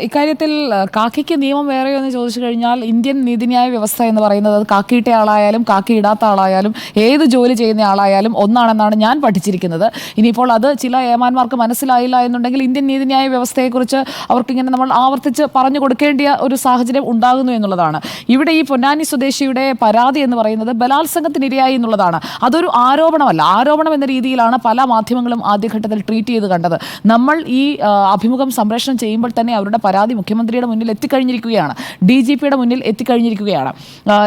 ഇക്കാര്യത്തിൽ കാക്കിക്ക് നിയമം വേറെയോ എന്ന് ചോദിച്ചു കഴിഞ്ഞാൽ ഇന്ത്യൻ നീതിന്യായ വ്യവസ്ഥ എന്ന് പറയുന്നത് കാക്കിയിട്ട ആളായാലും കാക്കിയിടാത്ത ആളായാലും ഏത് ജോലി ചെയ്യുന്ന ആളായാലും ഒന്നാണെന്നാണ് ഞാൻ പഠിച്ചിരിക്കുന്നത്. ഇനിയിപ്പോൾ അത് ചില ഏമാന്മാർക്ക് മനസ്സിലായില്ല എന്നുണ്ടെങ്കിൽ ഇന്ത്യൻ നീതിന്യായ വ്യവസ്ഥയെക്കുറിച്ച് അവർക്കിങ്ങനെ നമ്മൾ ആവർത്തിച്ച് പറഞ്ഞു കൊടുക്കേണ്ടിയ ഒരു സാഹചര്യം ഉണ്ടാകുന്നു എന്നുള്ളതാണ്. ഇവിടെ ഈ പൊന്നാനി സ്വദേശിയുടെ പരാതി എന്ന് പറയുന്നത് ബലാത്സംഗത്തിനിരയായി എന്നുള്ളതാണ്. അതൊരു ആരോപണമല്ല. ആരോപണം എന്ന രീതിയിലാണ് പല മാധ്യമങ്ങളും ആദ്യഘട്ടത്തിൽ ട്രീറ്റ് ചെയ്ത് കണ്ടത്. നമ്മൾ ഈ അഭിമുഖം സംപ്രേഷണം ചെയ്യുമ്പോൾ തന്നെ അവരുടെ പരാതി മുഖ്യമന്ത്രിയുടെ മുന്നിൽ എത്തിക്കഴിഞ്ഞിരിക്കുകയാണ്, DGPയുടെ മുന്നിൽ എത്തിക്കഴിഞ്ഞിരിക്കുകയാണ്.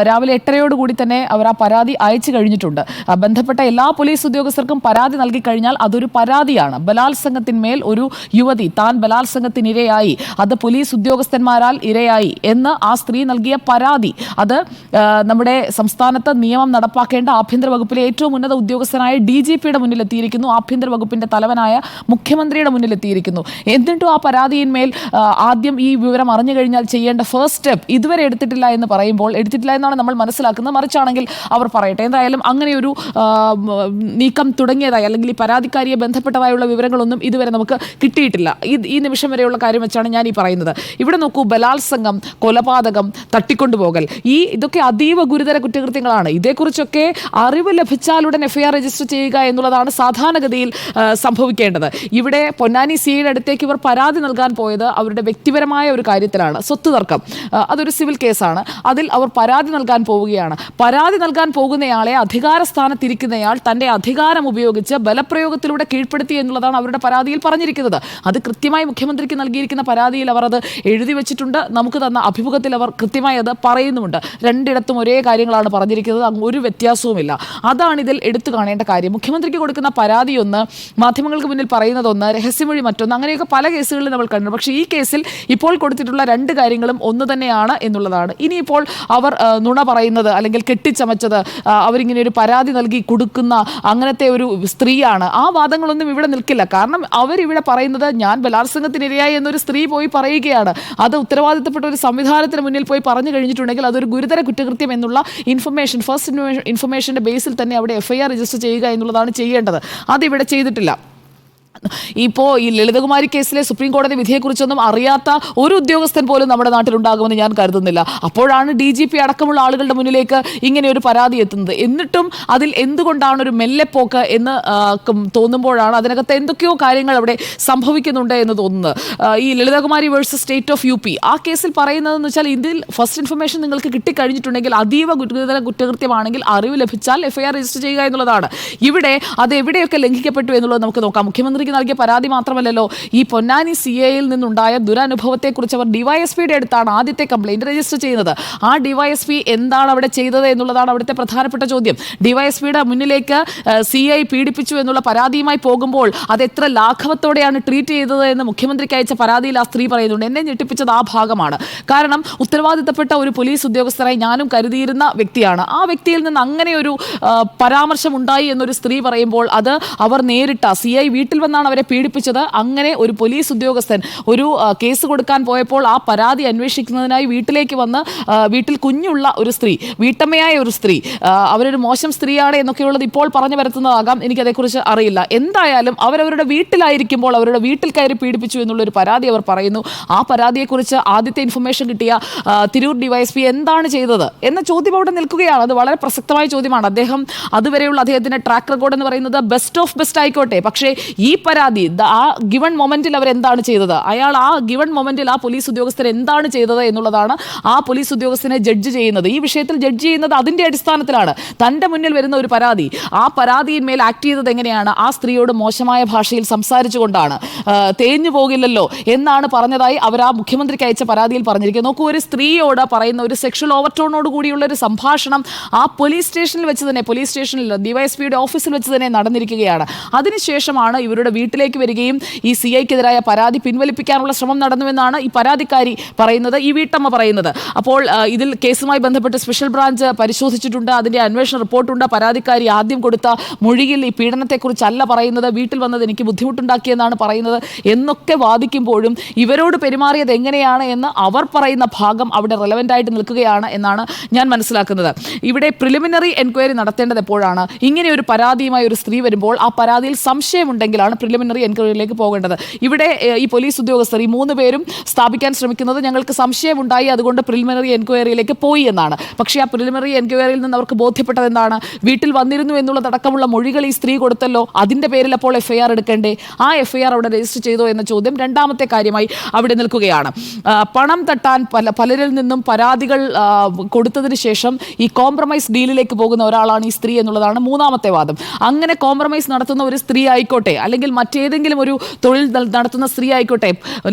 രാവിലെ 8:30 തന്നെ അവർ ആ പരാതി അയച്ചു കഴിഞ്ഞിട്ടുണ്ട്. ബന്ധപ്പെട്ട എല്ലാ പോലീസ് ഉദ്യോഗസ്ഥർക്കും പരാതി നൽകി കഴിഞ്ഞാൽ അതൊരു പരാതിയാണ്. ബലാത്സംഗത്തിന്മേൽ ഒരു യുവതി താൻ ബലാത്സംഗത്തിനിരയായി, അത് പോലീസ് ഉദ്യോഗസ്ഥന്മാരാൽ ഇരയായി എന്ന് ആ സ്ത്രീ നൽകിയ പരാതി, അത് നമ്മുടെ സംസ്ഥാനത്ത് നിയമം നടപ്പാക്കേണ്ട ആഭ്യന്തര വകുപ്പിലെ ഏറ്റവും ഉന്നത ഉദ്യോഗസ്ഥനായ DGPയുടെ മുന്നിൽ എത്തിയിരിക്കുന്നു, ആഭ്യന്തര വകുപ്പിന്റെ തലവനായ മുഖ്യമന്ത്രിയുടെ മുന്നിൽ എത്തിയിരിക്കുന്നു. എന്നിട്ടും ആ പരാതിയിന്മേൽ ആദ്യം ഈ വിവരം അറിഞ്ഞു കഴിഞ്ഞാൽ ചെയ്യേണ്ട ഫസ്റ്റ് സ്റ്റെപ്പ് ഇതുവരെ എടുത്തിട്ടില്ല എന്ന് പറയുമ്പോൾ, എടുത്തിട്ടില്ല എന്നാണ് നമ്മൾ മനസ്സിലാക്കുന്നത്. മറിച്ചാണെങ്കിൽ അവർ പറയട്ടെ. എന്തായാലും അങ്ങനെയൊരു നീക്കം തുടങ്ങിയതായി അല്ലെങ്കിൽ ഈ പരാതിക്കാരിയെ ബന്ധപ്പെട്ടതായുള്ള വിവരങ്ങളൊന്നും ഇതുവരെ നമുക്ക് കിട്ടിയിട്ടില്ല. ഈ നിമിഷം വരെയുള്ള കാര്യം വെച്ചാണ് ഞാൻ ഈ പറയുന്നത്. ഇവിടെ നോക്കൂ, ബലാത്സംഗം, കൊലപാതകം, തട്ടിക്കൊണ്ടുപോകൽ, ഇതൊക്കെ അതീവ ഗുരുതര കുറ്റകൃത്യങ്ങളാണ്. ഇതേക്കുറിച്ചൊക്കെ അറിവ് ലഭിച്ചാലുടൻ FIR രജിസ്റ്റർ ചെയ്യുക എന്നുള്ളതാണ് സാധാരണഗതിയിൽ സംഭവിക്കേണ്ടത്. ഇവിടെ പൊന്നാനി CIയുടെ അടുത്തേക്ക് ഇവർ പരാതി നൽകാൻ പോയത് അവരുടെ വ്യക്തിപരമായ ഒരു കാര്യത്തിലാണ്. സ്വത്ത് തർക്കം, അതൊരു സിവിൽ കേസാണ്. അതിൽ അവർ പരാതി നൽകാൻ പോവുകയാണ്. പരാതി നൽകാൻ പോകുന്നയാളെ, അധികാര സ്ഥാനത്തിരിക്കുന്നയാൾ തൻ്റെ അധികാരം ഉപയോഗിച്ച് ബലപ്രയോഗത്തിലൂടെ കീഴ്പ്പെടുത്തി എന്നുള്ളതാണ് അവരുടെ പരാതിയിൽ പറഞ്ഞിരിക്കുന്നത്. അത് കൃത്യമായി മുഖ്യമന്ത്രിക്ക് നൽകിയിരിക്കുന്ന പരാതിയിൽ അവർ അത് എഴുതി വെച്ചിട്ടുണ്ട്. നമുക്ക് തന്ന അഭിമുഖത്തിൽ അവർ കൃത്യമായി അത് പറയുന്നുമുണ്ട്. രണ്ടിടത്തും ഒരേ കാര്യങ്ങളാണ് പറഞ്ഞിരിക്കുന്നത്, ഒരു വ്യത്യാസവുമില്ല. അതാണ് ഇതിൽ എടുത്തു കാണേണ്ട കാര്യം. മുഖ്യമന്ത്രിക്ക് കൊടുക്കുന്ന പരാതി ഒന്ന്, മാധ്യമങ്ങൾക്ക് മുന്നിൽ പറയുന്നതൊന്ന്, രഹസ്യമൊഴി മറ്റൊന്ന്, അങ്ങനെയൊക്കെ പല കേസുകളിൽ നമ്മൾ കണ്ടു. പക്ഷേ ഈ കേസിൽ ഇപ്പോൾ കൊടുത്തിട്ടുള്ള രണ്ട് കാര്യങ്ങളും ഒന്ന് തന്നെയാണ് എന്നുള്ളതാണ്. ഇനിയിപ്പോൾ അവർ നുണ പറയുന്നത് അല്ലെങ്കിൽ കെട്ടിച്ചമച്ചത്, അവരിങ്ങനെ ഒരു പരാതി നൽകി കൊടുക്കുന്ന അങ്ങനത്തെ ഒരു സ്ത്രീയാണ്, ആ വാദങ്ങളൊന്നും ഇവിടെ നിൽക്കില്ല. കാരണം അവരിവിടെ പറയുന്നത് ഞാൻ ബലാത്സംഗത്തിനിരയായി എന്നൊരു സ്ത്രീ പോയി പറയുകയാണ്. അത് ഉത്തരവാദിത്തപ്പെട്ട ഒരു സംവിധാനത്തിന് മുന്നിൽ പോയി പറഞ്ഞു കഴിഞ്ഞിട്ടുണ്ടെങ്കിൽ അതൊരു ഗുരുതര കുറ്റകൃത്യം എന്നുള്ള ഇൻഫർമേഷൻ, ഫസ്റ്റ് ഇൻഫർമേഷൻ്റെ ബേസിൽ തന്നെ അവിടെ FIR രജിസ്റ്റർ ചെയ്യുക എന്നുള്ളതാണ് ചെയ്യേണ്ടത്. അതിവിടെ ചെയ്തിട്ടില്ല. ഇപ്പോൾ ഈ ലളിതകുമാരി കേസിലെ സുപ്രീം കോടതി വിധിയെക്കുറിച്ചൊന്നും അറിയാത്ത ഒരു ഉദ്യോഗസ്ഥൻ പോലും നമ്മുടെ നാട്ടിലുണ്ടാകുമെന്ന് ഞാൻ കരുതുന്നില്ല. അപ്പോഴാണ് DGP അടക്കമുള്ള ആളുകളുടെ മുന്നിലേക്ക് ഇങ്ങനെ ഒരു പരാതി എത്തുന്നത്. എന്നിട്ടും അതിൽ എന്തുകൊണ്ടാണ് ഒരു മെല്ലെപ്പോക്ക് എന്ന് തോന്നുമ്പോഴാണ് അതിനകത്ത് എന്തൊക്കെയോ കാര്യങ്ങൾ അവിടെ സംഭവിക്കുന്നുണ്ട് എന്ന് തോന്നുന്നത്. ഈ Lalithakumari versus state of UP ആ കേസിൽ പറയുന്നതെന്ന് വെച്ചാൽ, ഇതിൽ ഫസ്റ്റ് ഇൻഫർമേഷൻ നിങ്ങൾക്ക് കിട്ടിക്കഴിഞ്ഞിട്ടുണ്ടെങ്കിൽ അതീവ ഗുരുതര കുറ്റകൃത്യമാണെങ്കിൽ അറിവ് ലഭിച്ചാൽ FIR രജിസ്റ്റർ ചെയ്യുക എന്നുള്ളതാണ്. ഇവിടെ അത് എവിടെയൊക്കെ ലംഘിക്കപ്പെട്ടു എന്നുള്ളത് നമുക്ക് നോക്കാം. മുഖ്യമന്ത്രിക്ക് നൽകിയ പരാതി മാത്രമല്ലല്ലോ, ഈ പൊന്നാനി CIയിൽ നിന്നുണ്ടായ ദുരനുഭവത്തെക്കുറിച്ച് അവർ DYSPയുടെ അടുത്താണ് ആദ്യത്തെ കംപ്ലൈന്റ് രജിസ്റ്റർ ചെയ്യുന്നത്. ആ DYSP എന്താണ് അവിടെ ചെയ്തത് എന്നുള്ളതാണ് അവിടുത്തെ പ്രധാനപ്പെട്ട ചോദ്യം. DYSPയുടെ മുന്നിലേക്ക് CI പീഡിപ്പിച്ചു എന്നുള്ള പരാതിയുമായി പോകുമ്പോൾ അത് എത്ര ലാഘവത്തോടെയാണ് ട്രീറ്റ് ചെയ്തത് എന്ന് മുഖ്യമന്ത്രിക്ക് അയച്ച പരാതിയിൽ ആ സ്ത്രീ പറയുന്നുണ്ട്. എന്നെ ഞെട്ടിപ്പിച്ചത് ആ ഭാഗമാണ്. കാരണം ഉത്തരവാദിത്തപ്പെട്ട ഒരു പോലീസ് ഉദ്യോഗസ്ഥരായി ഞാനും കരുതിയിരുന്ന വ്യക്തിയാണ്. ആ വ്യക്തിയിൽ നിന്ന് അങ്ങനെ ഒരു പരാമർശം ഉണ്ടായി എന്നൊരു സ്ത്രീ പറയുമ്പോൾ അത് അവർ നേരിട്ട CI വീട്ടിൽ വന്നാണ് അവരെ പീഡിപ്പിച്ചത്. അങ്ങനെ ഒരു പോലീസ് ഉദ്യോഗസ്ഥൻ ഒരു കേസ് കൊടുക്കാൻ പോയപ്പോൾ ആ പരാതി അന്വേഷിക്കുന്നതിനായി വീട്ടിലേക്ക് വന്ന്, വീട്ടിൽ കുഞ്ഞുള്ള ഒരു സ്ത്രീ, വീട്ടമ്മയായ ഒരു സ്ത്രീ, അവരൊരു മോശം സ്ത്രീയാണ് എന്നൊക്കെയുള്ളത് ഇപ്പോൾ പറഞ്ഞു വരുത്തുന്നതാകാം, എനിക്കതേക്കുറിച്ച് അറിയില്ല. എന്തായാലും അവരവരുടെ വീട്ടിലായിരിക്കുമ്പോൾ അവരുടെ വീട്ടിൽ കയറി പീഡിപ്പിച്ചു എന്നുള്ളൊരു പരാതി അവർ പറയുന്നു. ആ പരാതിയെക്കുറിച്ച് ആദ്യത്തെ ഇൻഫർമേഷൻ കിട്ടിയ തിരൂർ DYSP എന്താണ് ചെയ്തത് എന്ന ചോദ്യം അവിടെ നിൽക്കുകയാണ്. അത് വളരെ പ്രസക്തമായ ചോദ്യമാണ്. അതുവരെയുള്ള അദ്ദേഹത്തിൻ്റെ ട്രാക്ക് റെക്കോർഡ് എന്ന് പറയുന്നത് ബെസ്റ്റ് ഓഫ് ബെസ്റ്റ് ആയിക്കോട്ടെ. പക്ഷേ ഈ പരാതി, ആ ഗിവൺ മൊമെന്റിൽ അവരെന്താണ് ചെയ്തത്, അയാൾ ആ ഗിവൺ മൊമെന്റിൽ ആ പോലീസ് ഉദ്യോഗസ്ഥർ എന്താണ് ചെയ്തത് എന്നുള്ളതാണ് ആ പോലീസ് ഉദ്യോഗസ്ഥനെ ജഡ്ജ് ചെയ്യുന്നത്. ഈ വിഷയത്തിൽ ജഡ്ജ് ചെയ്യുന്നത് അതിൻ്റെ അടിസ്ഥാനത്തിലാണ്. തൻ്റെ മുന്നിൽ വരുന്ന ഒരു പരാതി, ആ പരാതിയിന്മേൽ ആക്ട് ചെയ്തത് എങ്ങനെയാണ്? ആ സ്ത്രീയോട് മോശമായ ഭാഷയിൽ സംസാരിച്ചുകൊണ്ടാണ്. തേഞ്ഞു പോകില്ലല്ലോ എന്നാണ് പറഞ്ഞതായി അവർ ആ മുഖ്യമന്ത്രിക്ക് അയച്ച പരാതിയിൽ പറഞ്ഞിരിക്കുന്നത്. നോക്കൂ, ഒരു സ്ത്രീയോട് പറയുന്ന ഒരു സെക്ഷൽ ഓവർടോണോട് കൂടിയുള്ള ഒരു സംഭാഷണം ആ പോലീസ് സ്റ്റേഷനിൽ വെച്ച് തന്നെ, പോലീസ് സ്റ്റേഷനിൽ DYSPയുടെ ഓഫീസിൽ വെച്ച് തന്നെ നടന്നിരിക്കുകയാണ്. അതിനുശേഷമാണ് ഇവരുടെ വീട്ടിലേക്ക് വരികയും ഈ CIക്കെതിരായ പരാതി പിൻവലിപ്പിക്കാനുള്ള ശ്രമം നടന്നുവെന്നാണ് ഈ പരാതിക്കാരി പറയുന്നത്, ഈ വീട്ടമ്മ പറയുന്നത്. അപ്പോൾ ഇതിൽ കേസുമായി ബന്ധപ്പെട്ട് സ്പെഷ്യൽ ബ്രാഞ്ച് പരിശോധിച്ചിട്ടുണ്ട്, അതിൻ്റെ അന്വേഷണ റിപ്പോർട്ടുണ്ട്. പരാതിക്കാരി ആദ്യം കൊടുത്ത മൊഴിയിൽ ഈ പീഡനത്തെക്കുറിച്ചല്ല പറയുന്നത്, വീട്ടിൽ വന്നത് എനിക്ക് ബുദ്ധിമുട്ടുണ്ടാക്കിയെന്നാണ് പറയുന്നത് എന്നൊക്കെ വാദിക്കുമ്പോഴും ഇവരോട് പെരുമാറിയത് എങ്ങനെയാണ് എന്ന് അവർ പറയുന്ന ഭാഗം അവിടെ റെലവൻ്റ് ആയിട്ട് നിൽക്കുകയാണ് എന്നാണ് ഞാൻ മനസ്സിലാക്കുന്നത്. ഇവിടെ പ്രിലിമിനറി എൻക്വയറി നടത്തേണ്ടത് എപ്പോഴാണ്? ഇങ്ങനെ ഒരു പരാതിയുമായി ഒരു സ്ത്രീ വരുമ്പോൾ ആ പരാതിയിൽ സംശയമുണ്ടെങ്കിലാണ് പ്രിലിമിനറി എൻക്വയറിയിലേക്ക് പോകേണ്ടത്. ഇവിടെ ഈ പോലീസ് ഉദ്യോഗസ്ഥർ ഈ 3 പേരും സ്ഥാപിക്കാൻ ശ്രമിക്കുന്നത് ഞങ്ങൾക്ക് സംശയമുണ്ടായി, അതുകൊണ്ട് പ്രിലിമിനറി എൻക്വയറിയിലേക്ക് പോയി എന്നാണ്. പക്ഷേ ആ പ്രിലിമിനറി എൻക്വയറിയിൽ നിന്ന് അവർക്ക് ബോധ്യപ്പെട്ടത് എന്താണ്? വീട്ടിൽ വന്നിരുന്നു എന്നുള്ളതടക്കമുള്ള മൊഴികൾ ഈ സ്ത്രീ കൊടുത്തല്ലോ, അതിന്റെ പേരിൽ അപ്പോൾ FIR എടുക്കേണ്ടേ? ആ FIR അവിടെ രജിസ്റ്റർ ചെയ്തോ എന്ന ചോദ്യം രണ്ടാമത്തെ കാര്യമായി അവിടെ നിൽക്കുകയാണ്. പണം തട്ടാൻ പലരിൽ നിന്നും പരാതികൾ കൊടുത്തതിന് ശേഷം ഈ കോംപ്രമൈസ് ഡീലിലേക്ക് പോകുന്ന ഒരാളാണ് ഈ സ്ത്രീ എന്നുള്ളതാണ് മൂന്നാമത്തെ വാദം. അങ്ങനെ കോംപ്രമൈസ് നടത്തുന്ന ഒരു സ്ത്രീ ആയിക്കോട്ടെ, അല്ലെങ്കിൽ മറ്റേതെങ്കിലും ഒരു തൊഴിൽ നടത്തുന്ന സ്ത്രീ ആയിക്കോട്ടെ,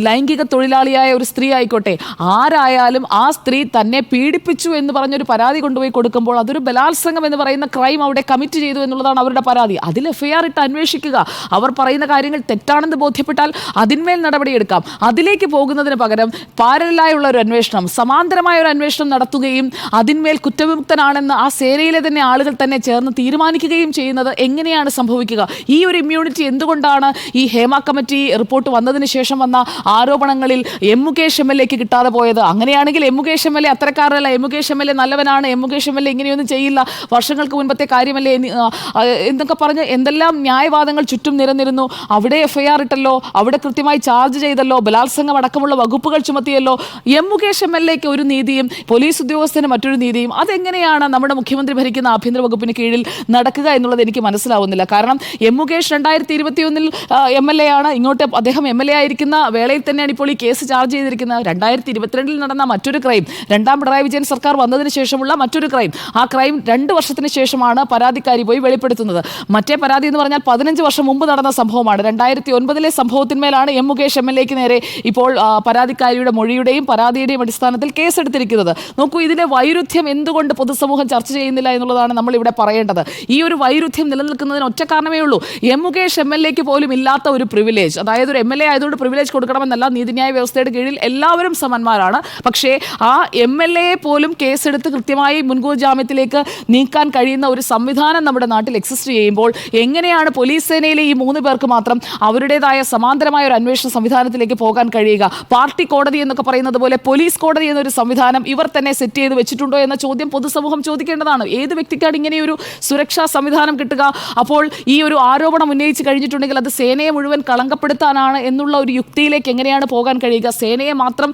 ലൈംഗിക തൊഴിലാളിയായ ഒരു സ്ത്രീ ആയിക്കോട്ടെ, ആരായാലും ആ സ്ത്രീ തന്നെ പീഡിപ്പിച്ചു എന്ന് പറഞ്ഞൊരു പരാതി കൊണ്ടുപോയി കൊടുക്കുമ്പോൾ അതൊരു ബലാത്സംഗം എന്ന് പറയുന്ന ക്രൈം അവിടെ കമ്മിറ്റ് ചെയ്തു എന്നുള്ളതാണ് അവരുടെ പരാതി. അതിൽ FIR ഇട്ട് അന്വേഷിക്കുക. അവർ പറയുന്ന കാര്യങ്ങൾ തെറ്റാണെന്ന് ബോധ്യപ്പെട്ടാൽ അതിന്മേൽ നടപടിയെടുക്കാം. അതിലേക്ക് പോകുന്നതിന് പകരം പാരലായുള്ള ഒരു അന്വേഷണം, സമാന്തരമായ ഒരു അന്വേഷണം നടത്തുകയും അതിന്മേൽ കുറ്റവിമുക്തനാണെന്ന് ആ സേനയിലെ തന്നെ ആളുകൾ തന്നെ ചേർന്ന് തീരുമാനിക്കുകയും ചെയ്യുന്നത് എങ്ങനെയാണ് സംഭവിക്കുക? ഈ ഒരു ഇമ്മ്യൂണിറ്റി എന്തുകൊണ്ടാണ് ഈ ഹേമ കമ്മിറ്റി റിപ്പോർട്ട് വന്നതിന് ശേഷം വന്ന ആരോപണങ്ങളിൽ മുകേഷ് MLA കിട്ടാതെ പോയത്? അങ്ങനെയാണെങ്കിൽ മുകേഷ് MLA അത്തരക്കാരല്ല, മുകേഷ് MLA നല്ലവനാണ്, മുകേഷ് MLA ഇങ്ങനെയൊന്നും ചെയ്യില്ല, വർഷങ്ങൾക്ക് മുൻപത്തെ കാര്യമല്ലേ എന്നൊക്കെ പറഞ്ഞ് എന്തെല്ലാം ന്യായവാദങ്ങൾ ചുറ്റും നിരന്നിരുന്നു. അവിടെ FIR ഇട്ടല്ലോ, അവിടെ കൃത്യമായി ചാർജ് ചെയ്തല്ലോ, ബലാത്സംഗം അടക്കമുള്ള വകുപ്പുകൾ ചുമത്തിയല്ലോ. മുകേഷ് MLAക്ക് ഒരു നീതിയും പോലീസ് ഉദ്യോഗസ്ഥന് മറ്റൊരു നീതിയും, അതെങ്ങനെയാണ് നമ്മുടെ മുഖ്യമന്ത്രി ഭരിക്കുന്ന ആഭ്യന്തര വകുപ്പിന് കീഴിൽ നടക്കുക എന്നുള്ളത് എനിക്ക് മനസ്സിലാവുന്നില്ല. കാരണം മുകേഷ് 2021 MLA ആണ്, ഇങ്ങോട്ട് അദ്ദേഹം MLA ആയിരിക്കുന്ന വേളയിൽ തന്നെയാണ് ഇപ്പോൾ ഈ കേസ് ചാർജ് ചെയ്തിരിക്കുന്നത്. 2022 നടന്ന മറ്റൊരു ക്രൈം, രണ്ടാം പിണറായി വിജയൻ സർക്കാർ വന്നതിന് ശേഷമുള്ള മറ്റൊരു ക്രൈം, ആ ക്രൈം 2 വർഷത്തിന് ശേഷമാണ് പരാതിക്കാരി പോയി വെളിപ്പെടുത്തുന്നത്. മറ്റേ പരാതി എന്ന് പറഞ്ഞാൽ 15 വർഷം മുമ്പ് നടന്ന സംഭവമാണ്. 2009 സംഭവത്തിന്മേലാണ് മുകേഷ് MLAക്ക് നേരെ ഇപ്പോൾ പരാതിക്കാരിയുടെ മൊഴിയുടെയും പരാതിയുടെയും അടിസ്ഥാനത്തിൽ കേസെടുത്തിരിക്കുന്നത്. നോക്കൂ, ഇതിന്റെ വൈരുദ്ധ്യം എന്തുകൊണ്ട് പൊതുസമൂഹം ചർച്ച ചെയ്യുന്നില്ല എന്നുള്ളതാണ് നമ്മൾ ഇവിടെ പറയേണ്ടത്. ഈ ഒരു വൈരുദ്ധ്യം നിലനിൽക്കുന്നതിന് ഒറ്റ കാരണമേ ഉള്ളൂ. മുകേഷ് MLAക്ക് പോലും ഇല്ലാത്ത ഒരു പ്രിവിലേജ്, അതായത് ഒരു MLA ആയതുകൊണ്ട് പ്രിവിലേജ് കൊടുക്കണമെന്നല്ല, നീതിന്യായ വ്യവസ്ഥയുടെ കീഴിൽ എല്ലാവരും സമന്മാരാണ്. പക്ഷേ ആ MLA പോലും കേസെടുത്ത് കൃത്യമായി മുൻകൂർ ജാമ്യത്തിലേക്ക് നീക്കാൻ കഴിയുന്ന ഒരു സംവിധാനം നമ്മുടെ നാട്ടിൽ എക്സിസ്റ്റ് ചെയ്യുമ്പോൾ എങ്ങനെയാണ് പോലീസ് സേനയിലെ ഈ 3 പേർക്ക് മാത്രം അവരുടേതായ സമാന്തരമായ ഒരു അന്വേഷണ സംവിധാനത്തിലേക്ക് പോകാൻ കഴിയുക? പാർട്ടി കോടതി എന്നൊക്കെ പറയുന്നത് പോലെ പോലീസ് കോടതി എന്നൊരു സംവിധാനം ഇവർ തന്നെ സെറ്റ് ചെയ്ത് വെച്ചിട്ടുണ്ടോ എന്ന ചോദ്യം പൊതുസമൂഹം ചോദിക്കേണ്ടതാണ്. ഏത് വ്യക്തിക്കാണ് ഇങ്ങനെയൊരു സുരക്ഷാ സംവിധാനം കിട്ടുക? അപ്പോൾ ഈ ഒരു ആരോപണം ഉന്നയിച്ച് കഴിഞ്ഞിട്ടുണ്ടെങ്കിൽ അത് സേനയെ മുഴുവൻ കളങ്കപ്പെടുത്താനാണ് എന്നുള്ള ഒരു യുക്തിയിലേക്ക് എങ്ങനെയാണ് പോകാൻ കഴിയുക? സേനയെ മാത്രം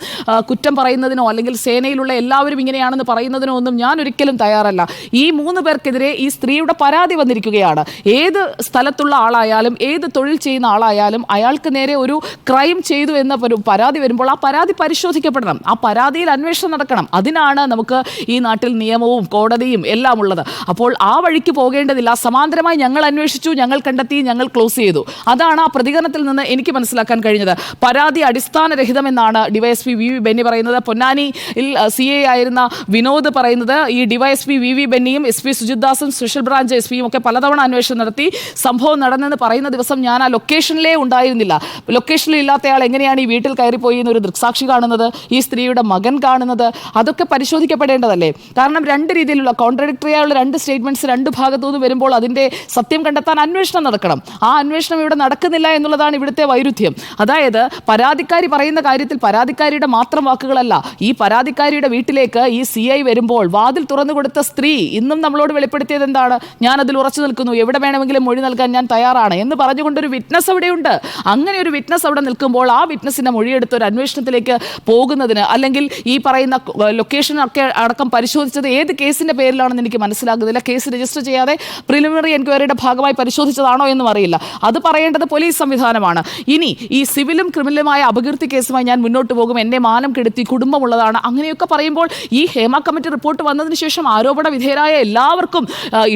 കുറ്റം പറയുന്നതിനോ അല്ലെങ്കിൽ സേനയിലുള്ള എല്ലാവരും ഇങ്ങനെയാണെന്ന് പറയുന്നതിനോ ഒന്നും ഞാൻ ഒരിക്കലും തയ്യാറല്ല. ഈ 3 പേർക്കെതിരെ ഈ സ്ത്രീയുടെ പരാതി വന്നിരിക്കുകയാണ്. ഏത് സ്ഥലത്തുള്ള ആളായാലും ഏത് തൊഴിൽ ചെയ്യുന്ന ആളായാലും അയാൾക്ക് നേരെ ഒരു ക്രൈം ചെയ്തു എന്ന പരാതി വരുമ്പോൾ ആ പരാതി പരിശോധിക്കപ്പെടണം, ആ പരാതിയിൽ അന്വേഷണം നടക്കണം. അതിനാണ് നമുക്ക് ഈ നാട്ടിൽ നിയമവും കോടതിയും എല്ലാം ഉള്ളത്. അപ്പോൾ ആ വഴിക്ക് പോകേണ്ടതില്ല. സമാന്തരമായി ഞങ്ങൾ അന്വേഷിച്ചു, ഞങ്ങൾ കണ്ടെത്തി, ഞങ്ങൾ ക്ലോസ് ചെയ്തു. അതാണ് ആ പ്രതികരണത്തിൽ നിന്ന് എനിക്ക് മനസ്സിലാക്കാൻ കഴിഞ്ഞത്. പരാതി അടിസ്ഥാനരഹിതമെന്നാണ് ഡിവൈഎസ്പി VV ബെന്നി പറയുന്നത്. പൊന്നാനിയിൽ CA ആയിരുന്ന വിനോദ് പറയുന്നത് ഈ ഡിവൈഎസ്പി VV ബെന്നിയും SP സുജിത് ദാസും സ്പെഷ്യൽ ബ്രാഞ്ച് SPയും ഒക്കെ പലതവണ അന്വേഷണം നടത്തി. സംഭവം നടന്നെന്ന് പറയുന്ന ദിവസം ഞാൻ ആ ലൊക്കേഷനിലേ ഉണ്ടായിരുന്നില്ല. ലൊക്കേഷനിൽ ഇല്ലാത്തയാൾ എങ്ങനെയാണ് ഈ വീട്ടിൽ കയറിപ്പോയി എന്നൊരു ദൃക്സാക്ഷി കാണുന്നത്, ഈ സ്ത്രീയുടെ മകൻ കാണുന്നത്? അതൊക്കെ പരിശോധിക്കപ്പെടേണ്ടതല്ലേ? കാരണം 2 രീതിയിലുള്ള കോൺട്രഡിക്ടറി ആയുള്ള 2 സ്റ്റേറ്റ്മെന്റ്സ് 2 ഭാഗത്തുനിന്ന് വരുമ്പോൾ അതിന്റെ സത്യം കണ്ടെത്താൻ അന്വേഷണം നടക്കണം. ആ അന്വേഷണം ഇവിടെ നടക്കുന്നില്ല എന്നുള്ളതാണ് ഇവിടുത്തെ വൈരുദ്ധ്യം. അതായത് പരാതിക്കാരി പറയുന്ന കാര്യത്തിൽ പരാതിക്കാരിയുടെ മാത്രം വാക്കുകളല്ല, ഈ പരാതിക്കാരിയുടെ വീട്ടിലേക്ക് ഈ CI വരുമ്പോൾ വാതിൽ തുറന്നു കൊടുത്ത സ്ത്രീ ഇന്നും നമ്മളോട് വെളിപ്പെടുത്തിയത് എന്താണ്? ഞാൻ അതിൽ ഉറച്ചു നിൽക്കുന്നു, എവിടെ വേണമെങ്കിലും മൊഴി നൽകാൻ ഞാൻ തയ്യാറാണ് എന്ന് പറഞ്ഞുകൊണ്ടൊരു വിറ്റ്നസ് അവിടെയുണ്ട്. അങ്ങനെ ഒരു വിറ്റ്നസ് അവിടെ നിൽക്കുമ്പോൾ ആ വിറ്റ്നസിന്റെ മൊഴിയെടുത്ത് ഒരു അന്വേഷണത്തിലേക്ക് പോകുന്നതിന്, അല്ലെങ്കിൽ ഈ പറയുന്ന ലൊക്കേഷൻ ഒക്കെ അടക്കം പരിശോധിച്ചത് ഏത് കേസിന്റെ പേരിലാണെന്ന് എനിക്ക് മനസ്സിലാകുന്നില്ല. കേസ് രജിസ്റ്റർ ചെയ്യാതെ പ്രിലിമിനറി എൻക്വയറിയുടെ ഭാഗമായി പരിശോധിച്ചതാണോ എന്നും അറിയില്ല. അത് പറയേണ്ടത് പോലീസ് സംവിധാനമാണ്. ഇനി ഈ സിവിലും ക്രിമിനലുമായ അപകീർത്തി കേസുമായി ഞാൻ മുന്നോട്ട് പോകും, എന്നെ മാനം കെടുത്തി, കുടുംബമുള്ളതാണ്, അങ്ങനെയൊക്കെ പറയുമ്പോൾ ഈ ഹേമ കമ്മിറ്റി റിപ്പോർട്ട് വന്നതിന് ശേഷം ആരോപണ വിധേയരായ എല്ലാവർക്കും,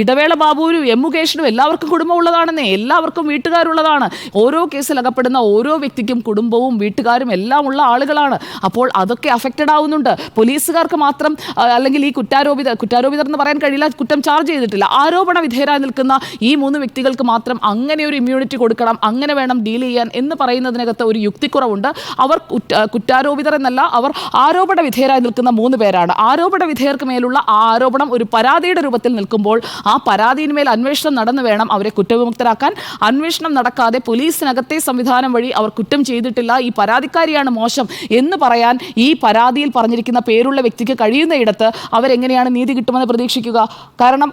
ഇടവേള ബാബുവിനും മുകേഷിനും എല്ലാവർക്കും കുടുംബമുള്ളതാണെന്നേ, എല്ലാവർക്കും വീട്ടുകാരുള്ളതാണ്. ഓരോ കേസിൽ അകപ്പെടുന്ന ഓരോ വ്യക്തിക്കും കുടുംബവും വീട്ടുകാരും എല്ലാം ഉള്ള ആളുകളാണ്. അപ്പോൾ അതൊക്കെ അഫക്റ്റഡ് ആവുന്നുണ്ട്. പോലീസുകാർക്ക് മാത്രം അല്ലെങ്കിൽ ഈ കുറ്റാരോപിതർ എന്ന് പറയാൻ കഴിയില്ല, കുറ്റം ചാർജ് ചെയ്തിട്ടില്ല, ആരോപണ വിധേയരായി നിൽക്കുന്ന ഈ 3 വ്യക്തികൾക്ക് മാത്രം അങ്ങനെ ഒരു ഇമ്മ്യൂണിറ്റി കൊടുക്കണം, അങ്ങനെ വേണം ഡീൽ ചെയ്യാൻ എന്ന് പറയുന്നതിനകത്ത് ഒരു യുക്തിക്കുറവുണ്ട്. അവർ കുറ്റാരോപിതർ എന്നല്ല, അവർ ആരോപണ വിധേയരായി നിൽക്കുന്ന 3 പേരാണ്. ആരോപണ വിധേയർക്ക് മേലുള്ള ആ ആരോപണം ഒരു പരാതിയുടെ രൂപത്തിൽ നിൽക്കുമ്പോൾ ആ പരാതിയിന്മേൽ അന്വേഷണം നടന്നു വേണം അവരെ കുറ്റവിമുക്തരാക്കാൻ. അന്വേഷണം നടക്കാതെ പോലീസിനകത്തെ സംവിധാനം വഴി അവർ കുറ്റം ചെയ്തിട്ടില്ല, ഈ പരാതിക്കാരിയാണ് മോശം എന്ന് പറയാൻ ഈ പരാതിയിൽ പറഞ്ഞിരിക്കുന്ന പേരുള്ള വ്യക്തിക്ക് കഴിയുന്നയിടത്ത് അവരെങ്ങനെയാണ് നീതി കിട്ടുമെന്ന് പ്രതീക്ഷിക്കുക? കാരണം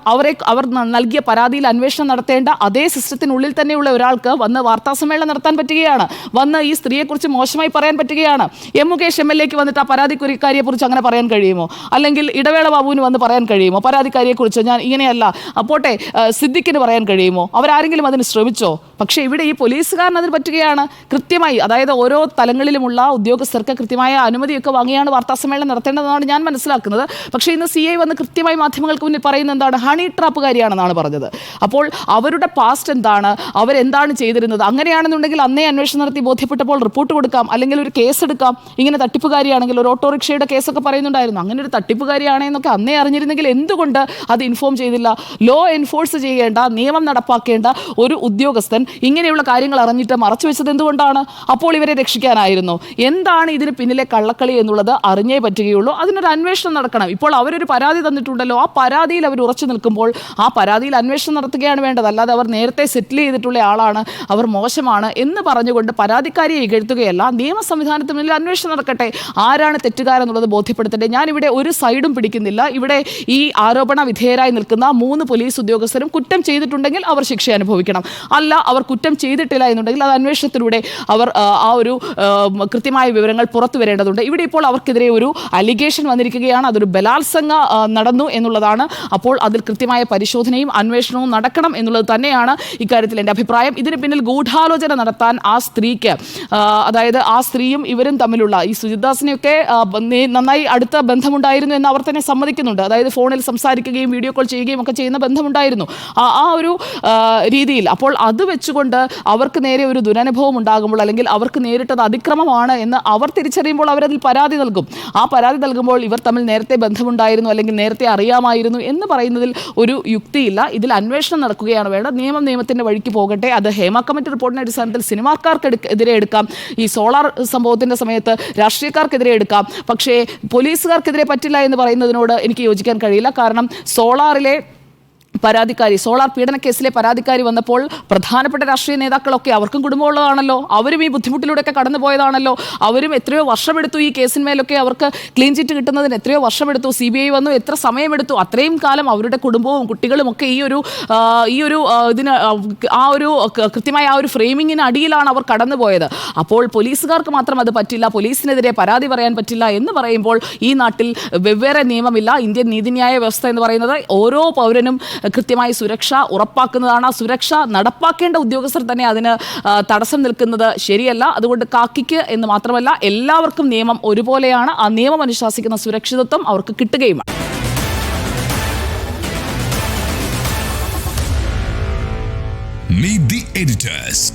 അവർ നൽകിയ പരാതിയിൽ അന്വേഷണം നടത്തേണ്ട അതേ സിസ്റ്റത്തിനുള്ളിൽ തന്നെയുള്ള ഒരാൾക്ക് ഒരാൾക്ക് വന്ന് വാർത്താസമ്മേളനം നടത്താൻ പറ്റുകയാണ്, വന്ന് ഈ സ്ത്രീയെക്കുറിച്ച് മോശമായി പറയാൻ പറ്റുകയാണ്. എം മുകേഷ് MLA-ക്ക് വന്നിട്ട് ആ പരാതിക്കാരിയെക്കുറിച്ച് അങ്ങനെ പറയാൻ കഴിയുമോ? അല്ലെങ്കിൽ ഇടവേള ബാബുവിന് വന്ന് പറയാൻ കഴിയുമോ പരാതിക്കാരിയെക്കുറിച്ച് ഞാൻ ഇങ്ങനെയല്ല? അപ്പോട്ടെ സിദ്ദിഖിന് പറയാൻ കഴിയുമോ? അവരാരെങ്കിലും അതിന് ശ്രമിച്ചോ? പക്ഷേ ഇവിടെ ഈ പോലീസുകാരൻ അതിന് പറ്റുകയാണ്. കൃത്യമായി, അതായത് ഓരോ തലങ്ങളിലുമുള്ള ഉദ്യോഗസ്ഥർക്ക് കൃത്യമായ അനുമതിയൊക്കെ വാങ്ങിയാണ് വാർത്താസമ്മേളനം നടത്തേണ്ടതെന്നാണ് ഞാൻ മനസ്സിലാക്കുന്നത്. പക്ഷേ ഇന്ന് CI വന്ന് കൃത്യമായി മാധ്യമങ്ങൾക്ക് മുന്നിൽ പറയുന്നത് എന്താണ്? ഹണി ട്രാപ്പുകാരിയാണെന്നാണ് പറഞ്ഞത്. അപ്പോൾ അവരുടെ പാസ്റ്റ് എന്താണ്, അവരെന്താണ് ചെയ്തിരുന്നത്? അങ്ങനെയാണെന്നുണ്ടെങ്കിൽ അന്നേ അന്വേഷണം നടത്തി ബോധ്യപ്പെട്ടപ്പോൾ റിപ്പോർട്ട് കൊടുക്കാം, അല്ലെങ്കിൽ ഒരു കേസ് എടുക്കാം. ഇങ്ങനെ തട്ടിപ്പുകാരിയാണെങ്കിൽ ഒരു ഓട്ടോറിക്ഷയുടെ കേസൊക്കെ പറയുന്നുണ്ടായിരുന്നു. അങ്ങനെ ഒരു തട്ടിപ്പുകാരിയാണെന്നൊക്കെ അന്നേ അറിഞ്ഞിരുന്നെങ്കിൽ എന്തുകൊണ്ട് അത് ഇൻഫോം ചെയ്തില്ല? ലോ എൻഫോഴ്സ് ചെയ്യേണ്ട, നിയമം നടപ്പാക്കേണ്ട ഒരു ഉദ്യോഗസ്ഥൻ ഇങ്ങനെയുള്ള കാര്യങ്ങൾ അറിഞ്ഞിട്ട് മറച്ചു വെച്ചത് എന്തുകൊണ്ടാണ്? അപ്പോൾ ഇവരെ രക്ഷിക്കാനായിരുന്നു. എന്താണ് ഇതിന് പിന്നിലെ കള്ളക്കളി എന്നുള്ളത് അറിഞ്ഞേ പറ്റുകയുള്ളൂ. അതിനൊരു അന്വേഷണം നടക്കണം. ഇപ്പോൾ അവരൊരു പരാതി തന്നിട്ടുണ്ടല്ലോ, ആ പരാതിയിൽ അവർ ഉറച്ചു നിൽക്കുമ്പോൾ ആ പരാതിയിൽ അന്വേഷണം നടത്തുകയാണ് വേണ്ടത്. അല്ലാതെ അവർ നേരത്തെ സെറ്റിൽ ചെയ്തിട്ടുള്ള ആളാണ്, അവർ മോശമാണ് എന്ന് പറഞ്ഞുകൊണ്ട് പരാതിക്കാരിയെ ഇകഴ്ത്തുകയല്ല. നിയമ സംവിധാനത്തിന് മുന്നിൽ അന്വേഷണം നടക്കട്ടെ, ആരാണ് തെറ്റുകാരെന്നുള്ളത് ബോധ്യപ്പെടുത്തട്ടെ. ഞാനിവിടെ ഒരു സൈഡും പിടിക്കുന്നില്ല. ഇവിടെ ഈ ആരോപണ വിധേയരായി നിൽക്കുന്ന 3 പോലീസ് ഉദ്യോഗസ്ഥരും കുറ്റം ചെയ്തിട്ടുണ്ടെങ്കിൽ അവർ ശിക്ഷ അനുഭവിക്കണം. അല്ല, അവർ കുറ്റം ചെയ്തിട്ടില്ല എന്നുണ്ടെങ്കിൽ അത് അന്വേഷണത്തിലൂടെ അവർ ആ ഒരു കൃത്യമായ വിവരങ്ങൾ പുറത്തു വരേണ്ടതുണ്ട്. ഇവിടെ ഇപ്പോൾ അവർക്കെതിരെ ഒരു അലിഗേഷൻ വന്നിരിക്കുകയാണ്. അതൊരു ബലാത്സംഗ നടന്നു എന്നുള്ളതാണ്. അപ്പോൾ അതിൽ കൃത്യമായ പരിശോധനയും അന്വേഷണവും നടക്കണം എന്നുള്ളത് തന്നെയാണ് ഇക്കാര്യത്തിൽ എൻ്റെ അഭിപ്രായം. ഇതിന് പിന്നിൽ ഗൂഢാലോചന നടത്താൻ ആ സ്ത്രീക്ക്, അതായത് ആ സ്ത്രീയും ഇവരും തമ്മിലുള്ള ഈ സുജിത്ദാസിനെയൊക്കെ നന്നായി അടുത്ത ബന്ധമുണ്ടായിരുന്നു എന്ന് അവർ തന്നെ സമ്മതിക്കുന്നുണ്ട്. അതായത് ഫോണിൽ സംസാരിക്കുകയും വീഡിയോ കോൾ ചെയ്യുകയും ഒക്കെ ചെയ്യുന്ന ബന്ധമുണ്ടായിരുന്നു ആ ഒരു രീതിയിൽ. അപ്പോൾ അത് വെച്ചുകൊണ്ട് അവർക്ക് നേരെ ഒരു ദുരനുഭവം ഉണ്ടാകുമ്പോൾ, അല്ലെങ്കിൽ അവർക്ക് നേരിട്ടത് അതിക്രമമാണ് എന്ന് അവർ തിരിച്ചറിയുമ്പോൾ അവരതിൽ പരാതി നൽകും. ആ പരാതി നൽകുമ്പോൾ ഇവർ തമ്മിൽ നേരത്തെ ബന്ധമുണ്ടായിരുന്നു, അല്ലെങ്കിൽ നേരത്തെ അറിയാമായിരുന്നു എന്ന് പറയുന്നതിൽ ഒരു യുക്തിയില്ല. ഇതിൽ അന്വേഷണം നടക്കുകയാണ് വേണ്ടത്. നിയമത്തിൻ്റെ വഴിക്ക് പോകട്ടെ. അത് ഹേമ കമ്മിറ്റി റിപ്പോർട്ടിൻ്റെ അടിസ്ഥാനത്തിൽ സിനിമാക്കാർക്കെതിരെ എടുക്കാം, ഈ സോളാർ സംഭവത്തിൻ്റെ സമയത്ത് രാഷ്ട്രീയക്കാർക്കെതിരെ എടുക്കാം. പക്ഷേ പോലീസുകാർക്കെതിരെ പറ്റില്ല എന്ന് പറയുന്നതിനോട് എനിക്ക് യോജിക്കാൻ കഴിയില്ല. കാരണം സോളാറിലെ പരാതിക്കാരി, സോളാർ പീഡന കേസിലെ പരാതിക്കാരി വന്നപ്പോൾ പ്രധാനപ്പെട്ട രാഷ്ട്രീയ നേതാക്കളൊക്കെ അവർക്കും കുടുംബമുള്ളതാണല്ലോ, അവരും ഈ ബുദ്ധിമുട്ടിലൂടെയൊക്കെ കടന്നു പോയതാണല്ലോ. അവരും എത്രയോ വർഷമെടുത്തു ഈ കേസിന്മേലൊക്കെ അവർക്ക് ക്ലീൻ ചിറ്റ് കിട്ടുന്നതിന്, എത്രയോ വർഷമെടുത്തു. CBI വന്നു, എത്ര സമയമെടുത്തു. അത്രയും കാലം അവരുടെ കുടുംബവും കുട്ടികളും ഒക്കെ ഈ ഒരു ഇതിന് ആ ഒരു കൃത്യമായ ആ ഒരു ഫ്രെയിമിങ്ങിന് അടിയിലാണ് അവർ കടന്നുപോയത്. അപ്പോൾ പോലീസുകാർക്ക് മാത്രം അത് പറ്റില്ല, പോലീസിനെതിരെ പരാതി പറയാൻ പറ്റില്ല എന്ന് പറയുമ്പോൾ ഈ നാട്ടിൽ വെവ്വേറെ നിയമമില്ല. ഇന്ത്യൻ നീതിന്യായ വ്യവസ്ഥ എന്ന് പറയുന്നത് ഓരോ പൗരനും കൃത്യമായി സുരക്ഷ ഉറപ്പാക്കുന്നതാണ്. ആ സുരക്ഷ നടപ്പാക്കേണ്ട ഉദ്യോഗസ്ഥർ തന്നെ അതിന് തടസ്സം നിൽക്കുന്നത് ശരിയല്ല. അതുകൊണ്ട് കാക്കിക്ക് എന്ന് മാത്രമല്ല, എല്ലാവർക്കും നിയമം ഒരുപോലെയാണ്. ആ നിയമം അനുശാസിക്കുന്ന സുരക്ഷിതത്വം അവർക്ക് കിട്ടുകയുമാണ്. Meet the editors.